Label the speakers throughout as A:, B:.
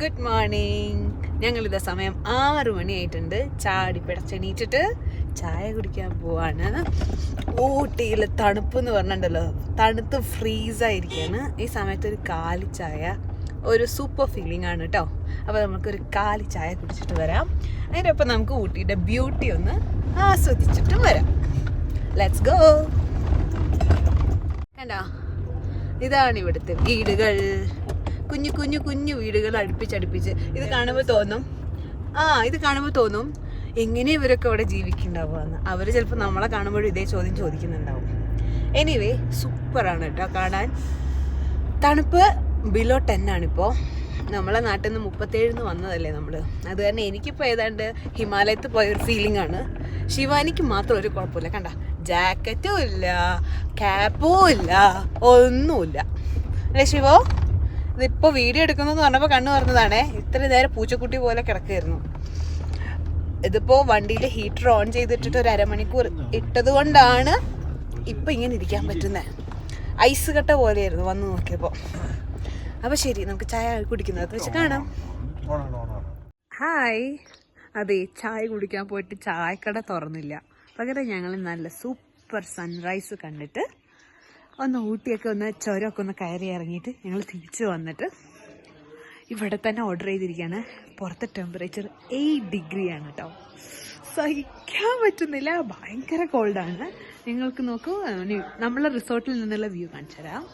A: Good morning. ഞങ്ങളിത് സമയം 6 മണിയായിട്ടുണ്ട്. ചാടി പിടച്ചെണീറ്റിട്ട് ചായ കുടിക്കാൻ പോവാണ്. ഊട്ടിയിൽ തണുപ്പ് എന്ന് പറഞ്ഞിട്ടുണ്ടല്ലോ, തണുത്ത് ഫ്രീസായിരിക്കുകയാണ്. ഈ സമയത്ത് ഒരു കാലി ചായ ഒരു സൂപ്പർ ഫീലിംഗ് ആണ് കേട്ടോ. അപ്പോൾ നമുക്കൊരു കാലി ചായ കുടിച്ചിട്ട് വരാം. അതിൻ്റെ ഒപ്പം നമുക്ക് ഊട്ടിയുടെ ബ്യൂട്ടി ഒന്ന് ആസ്വദിച്ചിട്ടും വരാം. Let's go. കണ്ടോ, ഇതാണ് ഇവിടുത്തെ വീടുകൾ. കുഞ്ഞു കുഞ്ഞു കുഞ്ഞു വീടുകൾ അടുപ്പിച്ചടുപ്പിച്ച്. ഇത് കാണുമ്പോൾ തോന്നും എങ്ങനെ ഇവരൊക്കെ ഇവിടെ ജീവിക്കുന്നുണ്ടാവുമെന്ന്. അവർ ചിലപ്പോൾ നമ്മളെ കാണുമ്പോഴും ഇതേ ചോദ്യം ചോദിക്കുന്നുണ്ടാവും. എനിവേ സൂപ്പറാണ് കേട്ടോ കാണാൻ. തണുപ്പ് ബിലോ 10 ആണിപ്പോൾ. നമ്മളെ നാട്ടിൽ നിന്ന് 37 വന്നതല്ലേ നമ്മൾ. അത് തന്നെ എനിക്കിപ്പോൾ ഏതാണ്ട് ഹിമാലയത്തിൽ പോയൊരു ഫീലിംഗ് ആണ്. ശിവാനിക്ക് മാത്രം ഒരു കുഴപ്പമില്ല. കണ്ട, ജാക്കറ്റും ഇല്ല, ക്യാപ്പും ഇല്ല, ഒന്നുമില്ല അല്ലേ ശിവോ? ഇതിപ്പോൾ വീഡിയോ എടുക്കുന്നതെന്ന് പറഞ്ഞപ്പോൾ കണ്ണു പറഞ്ഞതാണേ. ഇത്ര നേരം പൂച്ചക്കുട്ടി പോലെ കിടക്കുമായിരുന്നു. ഇതിപ്പോൾ വണ്ടിയിൽ ഹീറ്റർ ഓൺ ചെയ്തിട്ടിട്ട് ഒരു അരമണിക്കൂർ ഇട്ടത് കൊണ്ടാണ് ഇപ്പം ഇങ്ങനെ ഇരിക്കാൻ പറ്റുന്നത്. ഐസ് കട്ട പോലെയായിരുന്നു വന്ന് നോക്കിയപ്പോൾ. അപ്പോൾ ശരി, നമുക്ക് ചായ കുടിക്കുന്നത് വെച്ച് കാണാം. ഹായ്. അതെ, ചായ കുടിക്കാൻ പോയിട്ട് ചായക്കട തുറന്നില്ല. പകരം ഞങ്ങൾ നല്ല സൂപ്പർ സൺറൈസ് കണ്ടിട്ട് ഒന്ന് ഊട്ടിയൊക്കെ ഒന്ന് ചുരമൊക്കെ ഒന്ന് കയറി ഇറങ്ങിയിട്ട് ഞങ്ങൾ തിരിച്ച് വന്നിട്ട് ഇവിടെ തന്നെ ഓർഡർ ചെയ്തിരിക്കുകയാണ്. പുറത്തെ ടെമ്പറേച്ചർ 8 ഡിഗ്രിയാണ് കേട്ടോ. സഹിക്കാൻ പറ്റുന്നില്ല, ഭയങ്കര കോൾഡാണ്. നിങ്ങൾക്ക് നോക്കൂ, നമ്മളെ റിസോർട്ടിൽ നിന്നുള്ള വ്യൂ കാണിച്ചു തരാം.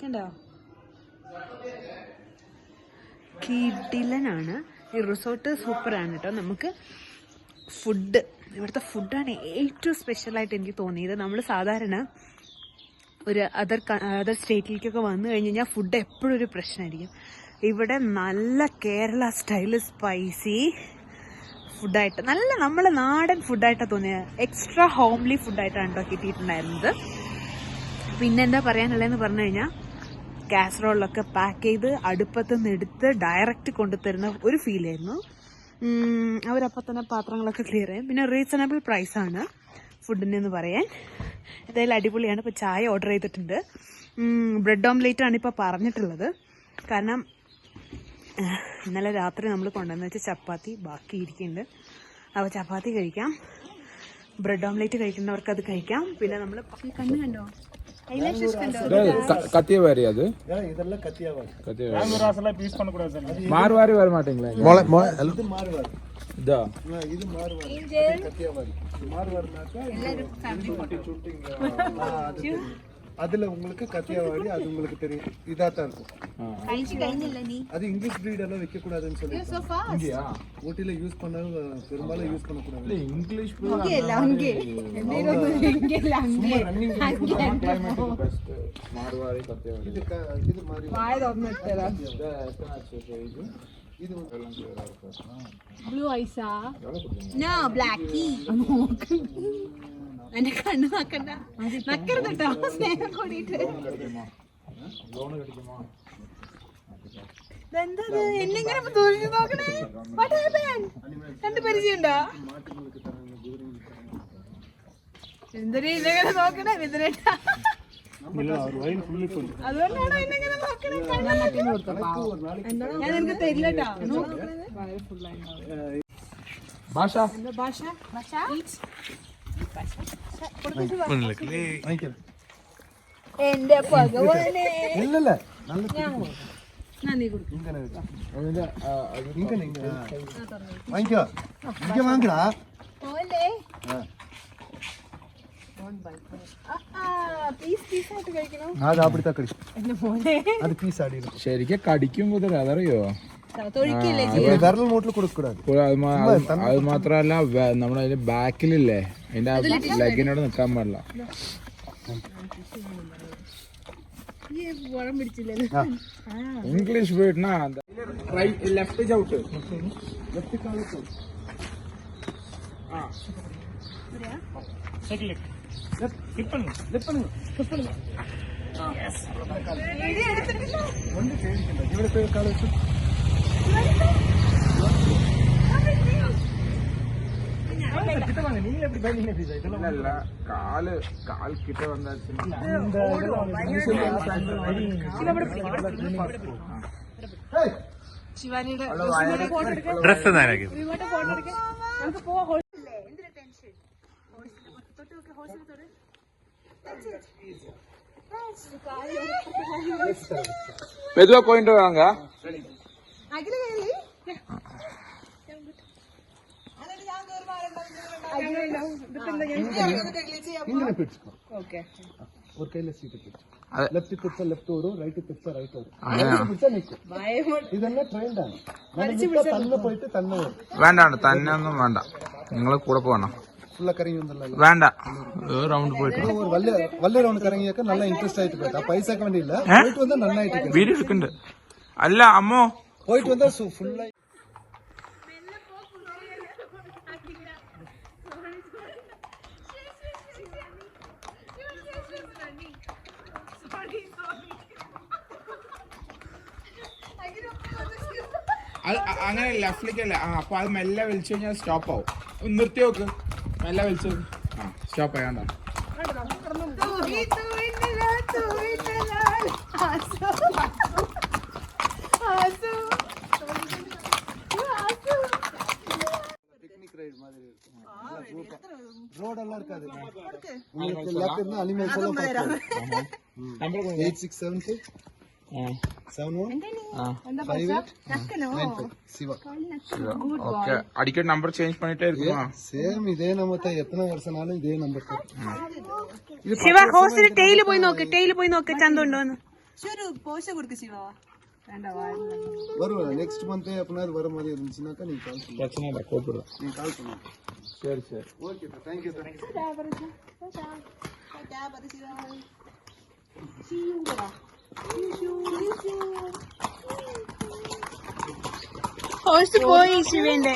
A: കണ്ടോ, കിടിലനാണ് ഈ റിസോർട്ട്. സൂപ്പറാണ് കേട്ടോ. നമുക്ക് ഫുഡ്, ഇവിടുത്തെ ഫുഡാണ് ഏറ്റവും സ്പെഷ്യലായിട്ട് എനിക്ക് തോന്നിയത്. നമ്മൾ സാധാരണ ഒരു അതർ സ്റ്റേറ്റിലേക്കൊക്കെ വന്നു കഴിഞ്ഞ് കഴിഞ്ഞാൽ ഫുഡ് എപ്പോഴും ഒരു പ്രശ്നമായിരിക്കും. ഇവിടെ നല്ല കേരള സ്റ്റൈല് സ്പൈസി ഫുഡായിട്ട്, നല്ല നമ്മളെ നാടൻ ഫുഡായിട്ടാണ് തോന്നിയത്. എക്സ്ട്രാ ഹോംലി ഫുഡായിട്ടാണ് കേട്ടോ കിട്ടിയിട്ടുണ്ടായിരുന്നത്. പിന്നെ എന്താ പറയാനുള്ളതെന്ന് പറഞ്ഞു കഴിഞ്ഞാൽ, കാസറോളിലൊക്കെ പാക്ക് ചെയ്ത് അടുപ്പത്ത് നിന്ന് എടുത്ത് ഡയറക്റ്റ് കൊണ്ടുതരുന്ന ഒരു ഫീലായിരുന്നു. അവരപ്പം തന്നെ പാത്രങ്ങളൊക്കെ ക്ലിയർ ചെയ്യും. പിന്നെ റീസണബിൾ പ്രൈസാണ് ഫുഡിനെന്ന് പറയാൻ. എന്തായാലും അടിപൊളിയാണ്. ഇപ്പോൾ ചായ ഓർഡർ ചെയ്തിട്ടുണ്ട്. ബ്രെഡ് ഓംലേറ്റ് ആണ് ഇപ്പോൾ പറഞ്ഞിട്ടുള്ളത്. കാരണം ഇന്നലെ രാത്രി നമ്മൾ കൊണ്ടുവന്ന് വെച്ച ചപ്പാത്തി ബാക്കി ഇരിക്കുന്നുണ്ട്. അപ്പോൾ ചപ്പാത്തി കഴിക്കാം, ബ്രെഡ് ഓംലേറ്റ് കഴിക്കുന്നവർക്ക് അത് കഴിക്കാം. പിന്നെ നമ്മൾ കണ്ണു കണ്ടോ,
B: கத்தியவாரி அது
C: இதெல்லாம் கத்தியவாரி.
B: கத்தியவாரி பீஸ் பண்ண கூடாது. மார்வாரி வர மாட்டீங்களா? இது மார்வாரி. இதா இது மார்வாரி. கத்தியவாரி மார்வாரினாக்கா எல்லாரும் ஃபேமிலி போட்டு ஷூட்டிங். அதுல உங்களுக்கு கத்தியவாரி அது உங்களுக்கு தெரியும். இதா தான் இருக்கும். கையில நீ அது இங்கிலீஷ் பிரீட் எல்லாம் வைக்க கூடாதுன்னு சொல்லி இங்கயா ஊட்டில யூஸ் பண்ண பெரும்பாலும் யூஸ் பண்ண கூடாது. இல்ல இங்கிலீஷ் இங்க இல்ல அங்க என்னைரோ இங்க இல்ல அங்க running climate best Marwari Kathiawari. இது மாரி வாய் தொறந்துட்டேரா. இது எல்லாம் கிளியரா இருக்கு. ബ്ലൂ ഐസാ? No, black tea. എന്നെ കണ്ണു നോക്കണ്ട, നക്കരുത് കേട്ടോ. സ്നേഹം കൂടിയിട്ട് ഇതെന്തത് എന്നെങ്ങനെ തോന്നി നോക്കണേ? കണ്ടു പരിചയണ്ടോ? എന്തിനാ ഇതെങ്ങനെ നോക്കണേ? ഇതിനേട്ടാ അതുകൊണ്ടാണോ എന്നെങ്ങനെ നോക്കണേ? ഞാൻ എനിക്ക് തരില്ല കേട്ടോ. ഭാഷ ഭാഷ ഭാഷ എന്റെ ഭഗവാനെ. ഇല്ലല്ല, വാങ്ങിക്കോ, വാങ്ങിക്കടാ. ശരിക്കും കടിക്കുമ്പോ അതറിയോ?
C: വിരൽ മൂട്ടിൽ കൊടുക്കൂടാது.
B: അത് മാത്രല്ല, നമ്മളതിന്റെ ബാക്കിലില്ലേ, അതിന്റെ ലെഗിനോട് നിക്കാൻ പാടില്ല. ഇംഗ്ലീഷ് വീട്ടിനാ ലെഫ്റ്റ് ചവിട്ട്, ലെഫ്റ്റ് കാലത്ത്
C: ഇവിടെ കാലത്ത്
B: இல்ல கால் கிட்ட வந்தாச்சு
D: ഡ്രസ്
A: നമുക്ക് പോവാ. എന്തിനാ ടെൻഷൻ?
B: மெதுவா போயிட்டு வாங்க.
C: ஒரு கையில சீட்டு பிடிச்சு லெஃப்ட் பிடிச்சா லெஃப்ட் வரும், ரைட் பிடிச்சா ரைட் வரும். பிடிச்சா நிக்கும். இதெல்லாம் ட்ரெயின்ட் ആണ്. തന്നെ പോയിട്ട് തന്നെ വരും.
B: വേണ്ട തന്നെ ഒന്നും വേണ്ട, നിങ്ങളെ കൂടെ പോകണം.
C: ഫുള്ളാ കറങ്ങി വന്നല്ലോ.
B: വേണ്ട, റൗണ്ട് പോയിട്ട്
C: ഒരു വലിയ റൗണ്ട് കറങ്ങിയൊക്കെ നല്ല ഇൻട്രസ്റ്റ് ആയിട്ട് പോയിട്ട് ആ പൈസക്ക് വേണ്ടിയില്ല, പോയിട്ട് വന്നാൽ നന്നായിട്ട്
B: വീഡിയോ എടുക്കുന്നുണ്ട്. അല്ല അമ്മോ,
C: പോയിട്ട് വന്നാൽ ഫുള്ളായി.
B: അങ്ങനെ ലെഫ്റ്റിലേക്കല്ല. അപ്പൊ അത് മെല്ലെ വലിച്ചു കഴിഞ്ഞാൽ സ്റ്റോപ്പ് ആവും. നിർത്തി നോക്ക്, മെല്ലെ വലിച്ചു നോക്ക്. സ്റ്റോപ്പ് ആയണ്ട.
C: ரோட் எல்லாம் இருக்காது. உங்களுக்கு லெஃப்ட் இருந்தா அனிமல்ஸ் எல்லாம் பார்க்கலாம். 8672 7158 சிவா.
B: ஓகே, அடிக்கடி நம்பர் சேஞ்ச் பண்ணிட்டே இருக்குமா?
C: சேம் இதே நம்பர் தான், எத்தனை வருஷனாலும் இதே നമ്പർ தான்.
A: ശിവ ഹോസ്റ്റൽ ടെയിൽ പോയി നോക്ക് ചന്തുണ്ടോന്ന്.
C: வருவேன் நெக்ஸ்ட் மந்த் எப்பனாவது வர மாதிரி இருந்துச்சுனாக்கா நீங்க கால் பண்ணுங்க.
B: பிரச்சனை இல்லை, கூப்பிடுறேன்.
C: நீங்க கால் பண்ணுங்க.
B: சரி
C: okay sir, thank you sir.
A: Host പോയി ശിവേന്റെ.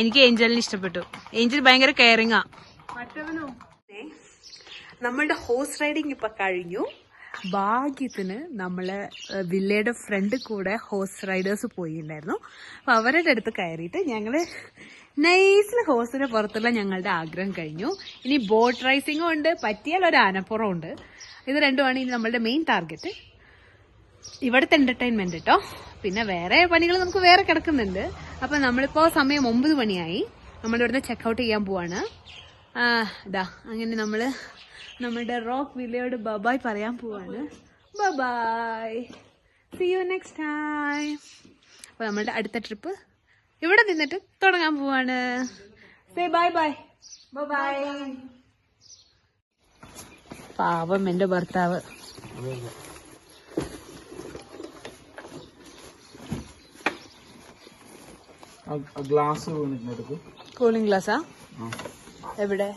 A: എനിക്ക് ഏഞ്ചലിനെ ഇഷ്ടപ്പെട്ടു. ഏഞ്ചൽ ഭയങ്കര കെയറിങ്ങാ. നമ്മളുടെ ഹോഴ്സ് റൈഡിങ് ഇപ്പൊ കഴിഞ്ഞു. ഭാഗ്യത്തിന് നമ്മളെ വില്ലയുടെ ഫ്രണ്ട് കൂടെ ഹോഴ്സ് റൈഡേഴ്സ് പോയിണ്ടായിരുന്നു. അപ്പൊ അവരുടെ അടുത്ത് കയറിയിട്ട് ഞങ്ങള് നൈസിൽ ഹോഴ്സിന് പുറത്തുള്ള ഞങ്ങളുടെ ആഗ്രഹം കഴിഞ്ഞു. ഇനി ബോട്ട് റൈസിംഗും ഉണ്ട്, പറ്റിയാൽ ഒരു ആനപ്പുറം ഉണ്ട്. ഇത് രണ്ടുമാണ് ഇനി നമ്മളുടെ മെയിൻ ടാർഗറ്റ്. ഇവിടുത്തെ എന്റർടൈൻമെന്റ് കേട്ടോ. പിന്നെ വേറെ പണികൾ നമുക്ക് വേറെ കിടക്കുന്നുണ്ട്. അപ്പൊ നമ്മളിപ്പോ സമയം 9 മണിയായി. നമ്മളിവിടുന്ന് ചെക്കൗട്ട് ചെയ്യാൻ പോവാണ്. അങ്ങനെ നമ്മള് നമ്മുടെ റോക്ക് വില്ലയോട് ബബായ് പറയാൻ പോവാണ്. ബബായ്, സീ യു നെക്സ്റ്റ് ടൈം. അപ്പൊ നമ്മളുടെ അടുത്ത ട്രിപ്പ് ഇവിടെ നിന്നിട്ട് തുടങ്ങാൻ പോവാണ്. Say bye bye. ബൈ. പാവം എന്റെ ഭർത്താവ്.
B: ഗ്ലാസ് വീണിട്ട്
A: കൂളിംഗ് ഗ്ലാസ്സാ? എവിടെ?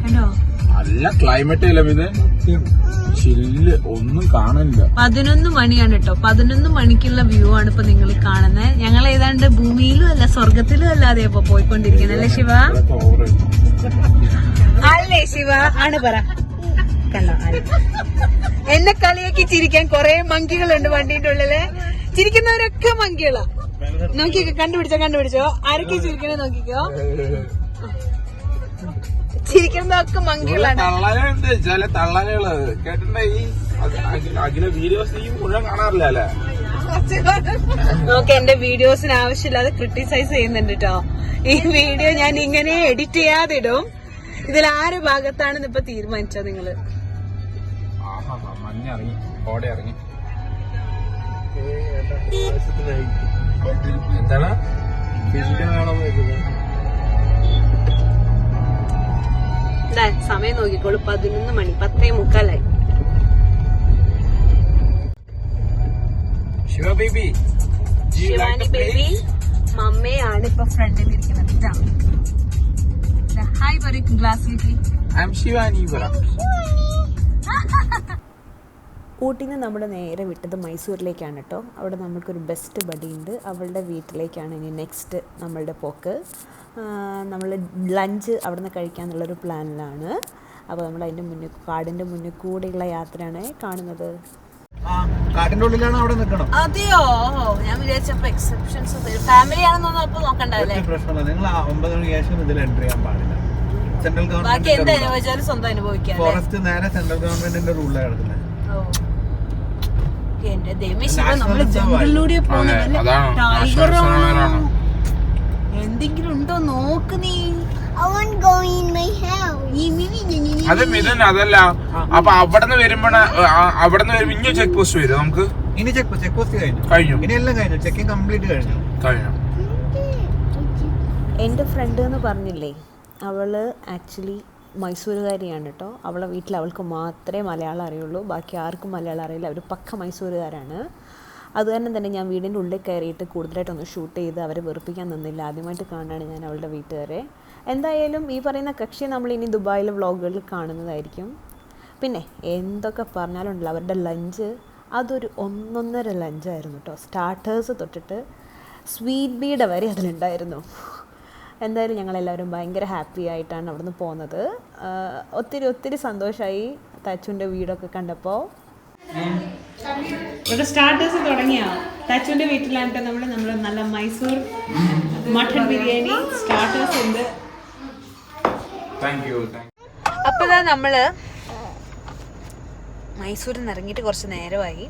A: കണ്ടോ
B: നല്ല ക്ലൈമറ്റ് അല്ല ഇത്, ചില്ല്, ഒന്നും കാണില്ല.
A: 11 മണിയാണ് കേട്ടോ. 11 മണിക്കുള്ള വ്യൂ ആണ് ഇപ്പൊ നിങ്ങൾ കാണുന്നത്. ഞങ്ങൾ ഏതാണ്ട് ഭൂമിയിലും അല്ല സ്വർഗത്തിലും അല്ലാതെ ഇപ്പൊ പോയിക്കൊണ്ടിരിക്കുന്നത്. അല്ലേ ശിവ? അല്ലേ ശിവ? ആണ് പറ. കണ്ടോ, എന്നെ കളിയാക്കി ചിരിക്കാൻ കുറെ മങ്കികളുണ്ട് വണ്ടീന്റെ ഉള്ളില്. ചിരിക്കുന്നവരൊക്കെ മങ്കികളാ. നോക്കിക്കോ, കണ്ടുപിടിച്ചോ ആരൊക്കെ ചിരിക്കണേ നോക്കിക്കോ. ചിരിക്കുന്നതൊക്കെ മങ്കികളാണ്.
B: തള്ളലുണ്ട്, ചില തള്ളലുകള് കേട്ടിട്ടുണ്ടോ? ഈ അഖില വീഡിയോസ് ഈ മുഴുവൻ കാണാറില്ല അല്ലേ?
A: നോക്ക്, എന്റെ വീഡിയോസിന് ആവശ്യമില്ലാതെ ക്രിട്ടിസൈസ് ചെയ്യുന്നുണ്ട് കേട്ടോ. ഈ വീഡിയോ ഞാൻ ഇങ്ങനെ എഡിറ്റ് ചെയ്യാതെ ഇടും. ഇതിൽ ആര് ഭാഗത്താണെന്ന് ഇപ്പൊ തീരുമാനിച്ചോ നിങ്ങള്?
B: മഞ്ഞിറങ്ങി, കോട ഇറങ്ങി. എന്താണ്
A: സമയം നോക്കിക്കോളൂ. 11 മണി, 10:45.
B: ശിവ ബേബി,
A: ശിവാനി ബേബി മമ്മയാണ് ഇപ്പൊ ഫ്രണ്ടിൽ ഇരിക്കുന്നത്. ഹായ് പറയും ഗ്ലാസ്സിലേക്ക്.
B: ഐ ആം ശിവാനി പറ.
E: ഊട്ടിയിൽ നിന്ന് നമ്മൾ നേരെ വിട്ടത് മൈസൂരിലേക്കാണ് കേട്ടോ. അവിടെ നമ്മൾക്കൊരു ബെസ്റ്റ് ബഡി ഉണ്ട്. അവളുടെ വീട്ടിലേക്കാണ് ഇനി നെക്സ്റ്റ് നമ്മളുടെ പോക്ക്. നമ്മൾ ലഞ്ച് അവിടെ നിന്ന് കഴിക്കാമെന്നുള്ളൊരു പ്ലാനിലാണ്. അപ്പോൾ നമ്മൾ അതിൻ്റെ മുന്നിൽ, കാടിൻ്റെ മുന്നിൽ കൂടെയുള്ള യാത്രയാണ് കാണുന്നത്.
C: കാട്ടിന്റെ ഉള്ളിലാണ് അവിടെ നിൽക്കണം.
A: അതെയോ? ഞാൻ വിചാരിച്ചപ്പോ എക്സെപ്ഷൻസ് ഫാമിലി ആണെന്നൊന്നും അപ്പൊ നോക്കണ്ടല്ലേ?
C: പ്രശ്നമല്ല, നിങ്ങൾ 9 മണിക്ക് ശേഷം ഇതിൽ എൻട്രി ചെയ്യാൻ പാടില്ല. സെൻട്രൽ
A: ബാക്കി എന്ത്
C: ഗവൺമെന്റ്
A: അനുഭവിച്ചാലും സ്വന്തം അനുഭവിക്കാം.
C: ഫോറസ്റ്റ് നേരെ സെൻട്രൽ ഗവൺമെന്റിന്റെ റൂളിലാണ് കിടക്കുന്നത്.
A: എന്റെ ദൈവമേ ശിവ, നമ്മള് ജംഗിളിലൂടെ പോകുന്ന ടൈഗറോ എന്തെങ്കിലും ഉണ്ടോ നോക്ക് നീ.
B: അത് മിഥുൻ അതല്ല. അപ്പൊ അവിടുന്ന് വരുമ്പോ ഇനി ചെക്ക് പോസ്റ്റ് വരും നമുക്ക്.
C: ഇനി ചെക്ക് പോസ്റ്റ് കഴിഞ്ഞു. ഇനി എല്ലാം കഴിഞ്ഞു. ചെക്കിംഗ് കംപ്ലീറ്റ് കഴിഞ്ഞു.
E: എൻ്റെ ഫ്രണ്ട് എന്ന് പറഞ്ഞില്ലേ, അവള് ആക്ച്വലി മൈസൂരുകാരിയാണ് കേട്ടോ. അവളെ വീട്ടിൽ അവൾക്ക് മാത്രമേ മലയാളം അറിയുള്ളൂ, ബാക്കി ആർക്കും മലയാളം അറിയില്ല. അവർ പക്ക മൈസൂരുകാരാണ്. അത് കാരണം തന്നെ ഞാൻ വീടിൻ്റെ ഉള്ളിൽ കയറിയിട്ട് കൂടുതലായിട്ടൊന്ന് ഷൂട്ട് ചെയ്ത് അവരെ വെറുപ്പിക്കാൻ നിന്നില്ല. ആദ്യമായിട്ട് കാണുകയാണ് ഞാൻ അവളുടെ വീട്ടുകാരെ. എന്തായാലും ഈ പറയുന്ന കക്ഷി നമ്മൾ ഇനി ദുബായിലെ വ്ളോഗുകളിൽ കാണുന്നതായിരിക്കും. പിന്നെ എന്തൊക്കെ പറഞ്ഞാലുണ്ടല്ലോ, അവരുടെ ലഞ്ച് അതൊരു 1.5 ലഞ്ചായിരുന്നു കേട്ടോ. സ്റ്റാർട്ടേഴ്സ് തൊട്ടിട്ട് സ്വീറ്റ് ബീഡ വരെ അതിലുണ്ടായിരുന്നു. എന്തായാലും ഞങ്ങളെല്ലാവരും ഭയങ്കര ഹാപ്പി ആയിട്ടാണ് അവിടുന്ന് പോകുന്നത്. ഒത്തിരി സന്തോഷമായി തച്ചുൻ്റെ വീടൊക്കെ കണ്ടപ്പോൾ.
A: ഇവിടെ സ്റ്റാർട്ടേഴ്സ് തുടങ്ങിയ തച്ചുവിന്റെ വീട്ടിലായിട്ട് നമ്മൾ നല്ല മൈസൂർ മട്ടൺ ബിരിയാണി സ്റ്റാർട്ടേഴ്സ് ഉണ്ട്. അപ്പൊ നമ്മള് മൈസൂരിൽ നിന്ന് ഇറങ്ങിയിട്ട് കുറച്ച് നേരമായി.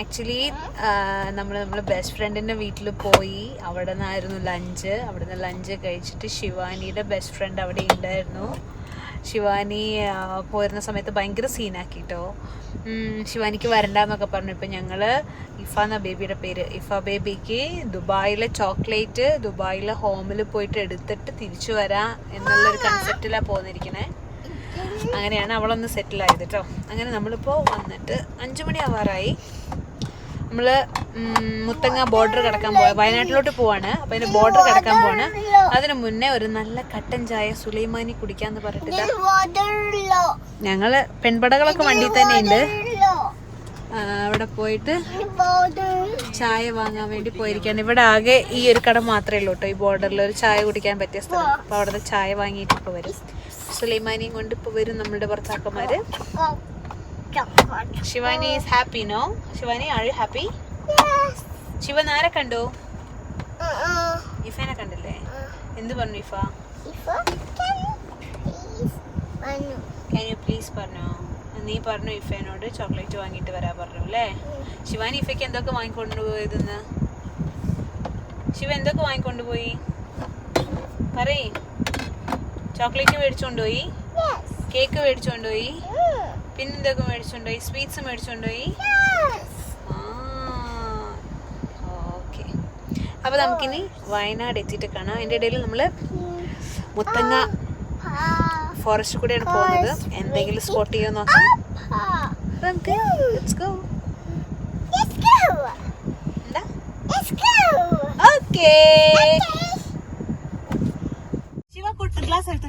A: ആക്ച്വലി നമ്മളെ ബെസ്റ്റ് ഫ്രണ്ടിൻ്റെ വീട്ടിൽ പോയി. അവിടെ നിന്നായിരുന്നു ലഞ്ച്. അവിടെ നിന്ന് ലഞ്ച് കഴിച്ചിട്ട് ശിവാനിയുടെ ബെസ്റ്റ് ഫ്രണ്ട് അവിടെ ഉണ്ടായിരുന്നു. ശിവാനി പോരുന്ന സമയത്ത് ഭയങ്കര സീനാക്കിട്ടോ. ശിവാനിക്ക് വരണ്ടെന്നൊക്കെ പറഞ്ഞു. ഇപ്പം ഞങ്ങൾ ഇഫ എന്ന ബേബിയുടെ പേര്, ഇഫ ബേബിക്ക് ദുബായിലെ ചോക്ലേറ്റ് ദുബായിലെ ഹോമിൽ പോയിട്ട് എടുത്തിട്ട് തിരിച്ചു വരാം എന്നുള്ളൊരു കൺസെപ്റ്റിലാണ് പോന്നിരിക്കണേ. അങ്ങനെയാണ് അവളൊന്ന് സെറ്റിലായത് കേട്ടോ. അങ്ങനെ നമ്മളിപ്പോൾ വന്നിട്ട് 5 മണി ആവാറായി. നമ്മൾ മുത്തങ്ങ ബോർഡർ കിടക്കാൻ വയനാട്ടിലോട്ട് പോവാണ്. അപ്പം അതിൻ്റെ ബോർഡർ കിടക്കാൻ പോവാണ്. അതിന് മുന്നേ ഒരു നല്ല കട്ടൻ ചായ സുലൈമാനി കുടിക്കാന്ന് പറഞ്ഞിട്ടില്ല. ഞങ്ങൾ പെൺപടകളൊക്കെ വണ്ടി തന്നെ ഉണ്ട്. അവിടെ പോയിട്ട് ചായ വാങ്ങാൻ വേണ്ടി പോയിരിക്കുകയാണ്. ഇവിടെ ആകെ ഈ ഒരു കട മാത്രമേ ഉള്ളൂ കേട്ടോ ഈ ബോർഡറിൽ ഒരു ചായ കുടിക്കാൻ പറ്റിയ സ്ഥലം. അപ്പോൾ അവിടുത്തെ ചായ വാങ്ങിയിട്ട് ഇപ്പോൾ വരും. സുലൈമാനിയും കൊണ്ട് ഇപ്പോൾ വരും നമ്മളുടെ ഭർത്താക്കന്മാര്. Shivani is happy no? Shivani are you happy? Shivan ആരെ കണ്ടു? ഇഫേനെ കണ്ടില്ലേ? എന്ത് പറഞ്ഞു ഇഫ? ക്യാൻ യു പ്ലീസ് പറഞ്ഞോ? നീ പറഞ്ഞു ഇഫേനോട് ചോക്ലേറ്റ് വാങ്ങിയിട്ട് വരാൻ പറഞ്ഞു അല്ലേ? ശിവാനി ഇഫയ്ക്ക് എന്തൊക്കെ വാങ്ങിക്കൊണ്ടുപോയതെന്ന്? ശിവ എന്തൊക്കെ വാങ്ങിക്കൊണ്ടുപോയി പറയ്. ചോക്ലേറ്റ് മേടിച്ചോണ്ടുപോയി, കേക്ക് മേടിച്ചോണ്ടുപോയി, പിന്നെന്തൊക്കെ മേടിച്ചോണ്ടുപോയി? സ്വീറ്റ്സ് മേടിച്ചോണ്ടുപോയി. ഓക്കെ, അപ്പോൾ നമുക്കിനി വയനാട് എത്തിയിട്ട് കാണാം. അതിൻ്റെ ഇടയിൽ നമ്മൾ മുത്തങ്ങ ഫോറസ്റ്റ് കൂടെയാണ് പോകുന്നത്. എന്തെങ്കിലും സ്പോട്ട് ചെയ്യാൻ നോക്കാം. നമുക്ക് ലെറ്റ്സ് ഗോ. എന്താ? ഓക്കേ. ശിവ കുട്ടി ഗ്ലാസ് എടുത്തു.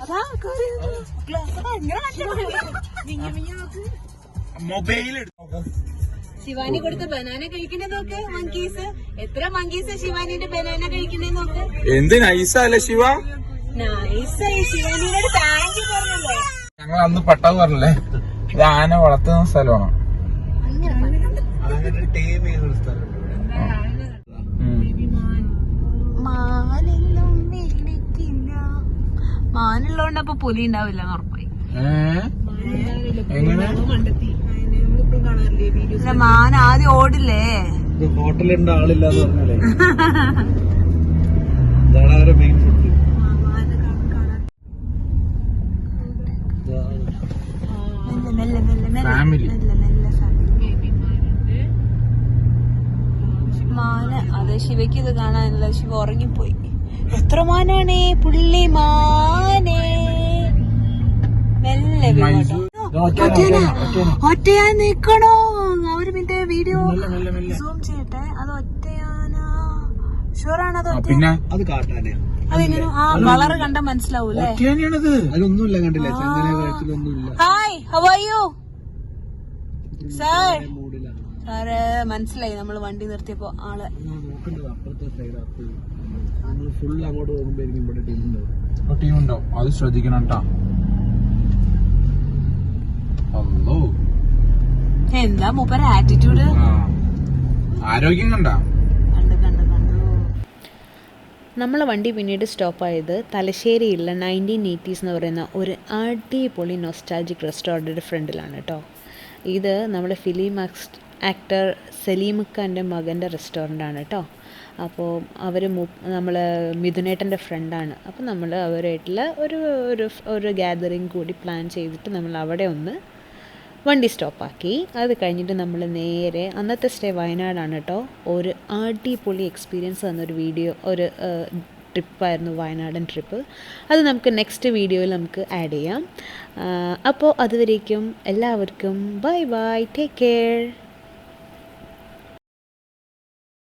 A: ശിവാനി കൊടുത്ത ബനാന കഴിക്കണേ നോക്ക്. മങ്കീസ് എത്ര മങ്കീസ് ശിവാനിയുടെ ബനാന കഴിക്കണേ നോക്ക്.
B: എന്ത് നൈസല്ലേ ശിവ?
A: നൈസായി. ശിവാനിയുടെ താങ്ക് യു പറഞ്ഞല്ലേ.
B: ഞങ്ങൾ അന്ന് പട്ടാവ് പറഞ്ഞല്ലേ, ഇത് ആന വളർത്തുന്ന സ്ഥലമാണ്.
A: മാനെല്ലാം വിളിക്കില്ല. മാനുള്ളതുകൊണ്ട് അപ്പൊ പുലി ഉണ്ടാവില്ല ഉറപ്പായി.
B: എങ്ങനെ
A: മാൻ ആദ്യം ഓടില്ലേ?
C: ഹോട്ടലുണ്ട് ആളില്ലാന്ന് പറഞ്ഞാലേ ഇതാണ് അവരുടെ മെയിൻ ഫുഡ്.
B: ഫാമിലി
A: മാന്. അതെ, ശിവയ്ക്ക് ഇത് കാണാനല്ല, ശിവ ഉറങ്ങിപ്പോയി. എത്ര മാനാണേ പുള്ളി മാനേ. മെല്ലെ ഒറ്റയാ നിക്കണോ? അവര് പിന്നെ വീഡിയോ സൂം ചെയ്യട്ടെ. അത് ഒറ്റയാനാ? ഷുവറാണ് അത്
B: പിന്നെ
C: അത് കാട്ടാനേ.
A: അതെങ്ങനെ? ആ കളറ് കണ്ടാ മനസ്സിലാവൂലേ?
C: അതിലൊന്നുമില്ല, കണ്ടില്ല, ചങ്ങല കാര്യത്തിലൊന്നുമില്ല.
A: Hi, how are you sir? Sir മനസ്സിലായി നമ്മള് വണ്ടി നിർത്തിയപ്പോ ആള്.
C: നോക്കേണ്ടത് അപ്പുറത്തെ സൈഡ്. നമ്മൾ ഫുൾ അങ്ങോട്ട് പോകുമ്പോഴേക്കും ഇവിടെ
B: ടീം ഉണ്ടാവും, അത് ശ്രദ്ധിക്കണം കേട്ടോ.
A: എന്താ മൂപ്പര ആറ്റിറ്റ്യൂഡ്.
B: ആരോഗ്യം കണ്ട.
E: നമ്മളെ വണ്ടി പിന്നീട് സ്റ്റോപ്പായത് തലശ്ശേരിയിലുള്ള 1980s എന്ന് പറയുന്ന ഒരു അടിപൊളി നൊസ്റ്റാൾജിക് റെസ്റ്റോറൻറ്റിൻ്റെ ഫ്രണ്ടിലാണ് കേട്ടോ. ഇത് നമ്മുടെ ഫിലിം ആക്ടർ സലീമുഖാൻ്റെ മകൻ്റെ റെസ്റ്റോറൻ്റാണ് കേട്ടോ. അപ്പോൾ അവർ നമ്മൾ മിഥുനേട്ടൻ്റെ ഫ്രണ്ടാണ്. അപ്പോൾ നമ്മൾ അവരായിട്ടുള്ള ഒരു ഗ്യാതറിങ് കൂടി പ്ലാൻ ചെയ്തിട്ട് നമ്മൾ അവിടെ ഒന്ന് വണ്ടി സ്റ്റോപ്പാക്കി. അത് കഴിഞ്ഞിട്ട് നമ്മൾ നേരെ അന്നത്തെ സ്റ്റേ വയനാടാണ് കേട്ടോ. ഒരു അടിപൊളി എക്സ്പീരിയൻസ് ഒരു ട്രിപ്പായിരുന്നു വയനാടൻ ട്രിപ്പ്. അത് നമുക്ക് നെക്സ്റ്റ് വീഡിയോയിൽ നമുക്ക് ആഡ് ചെയ്യാം. അപ്പോൾ അതുവരേക്കും എല്ലാവർക്കും ബൈ ബൈ, ടേക്ക് കെയർ.